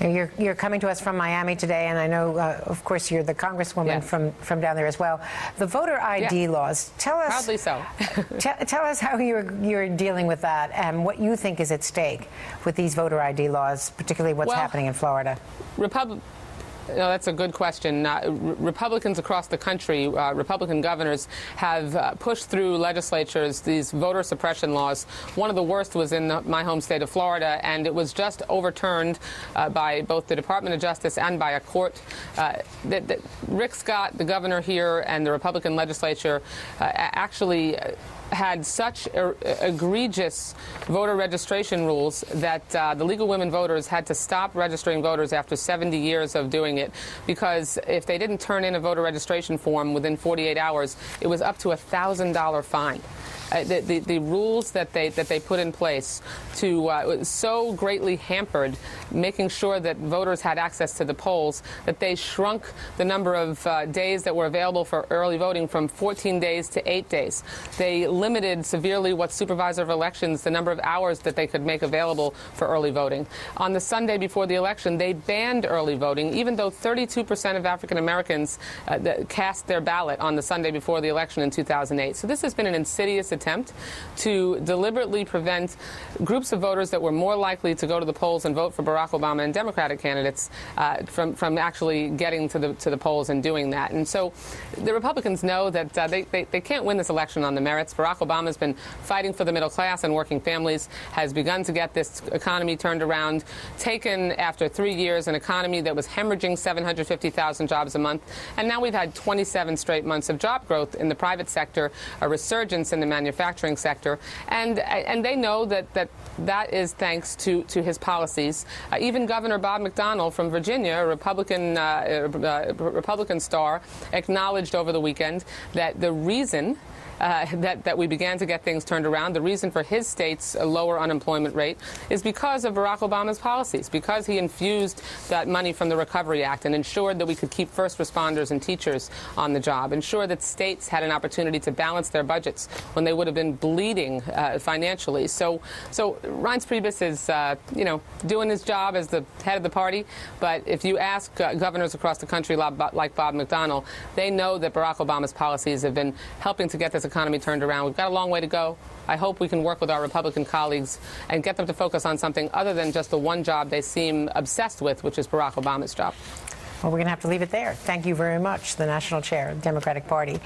You're coming to us from Miami today, and I know, of course, you're the congresswoman from down there as well. The voter ID laws. Tell us. Proudly so. Tell us how you're dealing with that and what you think is at stake with these voter ID laws, particularly what's happening in Florida. No, that's a good question. Republicans across the country, Republican governors, have pushed through legislatures these voter suppression laws. One of the worst was in my home state of Florida, and it was just overturned by both the Department of Justice and by a court. Rick Scott, the governor here, and the Republican legislature actually had such egregious voter registration rules that the League of Women Voters had to stop registering voters after 70 years of doing it, because if they didn't turn in a voter registration form within 48 hours, it was up to a $1,000 fine. The rules that they put in place to so greatly hampered making sure that voters had access to the polls that they shrunk the number of days that were available for early voting from 14 days to 8 days. They limited severely what supervisor of elections, the number of hours that they could make available for early voting. On the Sunday before the election, they banned early voting, even though 32% of African Americans cast their ballot on the Sunday before the election in 2008. So this has been an insidious attempt to deliberately prevent groups of voters that were more likely to go to the polls and vote for Barack Obama and Democratic candidates from actually getting to the polls and doing that. And so the Republicans know that they can't win this election on the merits. Barack Obama has been fighting for the middle class and working families, has begun to get this economy turned around, taken after 3 years an economy that was hemorrhaging 750,000 jobs a month, and now we've had 27 straight months of job growth in the private sector, a resurgence in the manufacturing sector, and they know that is thanks to his policies. Even Governor Bob McDonnell from Virginia, a Republican star, acknowledged over the weekend that the reason that we began to get things turned around, the reason for his state's lower unemployment rate, is because of Barack Obama's policies, because he infused that money from the Recovery Act and ensured that we could keep first responders and teachers on the job, ensure that states had an opportunity to balance their budgets when they would have been bleeding financially. So Reince Priebus is, doing his job as the head of the party. But if you ask governors across the country like Bob McDonnell, they know that Barack Obama's policies have been helping to get this economy turned around. We've got a long way to go. I hope we can work with our Republican colleagues and get them to focus on something other than just the one job they seem obsessed with, which is Barack Obama's job. Well, we're going to have to leave it there. Thank you very much, the National Chair of the Democratic Party.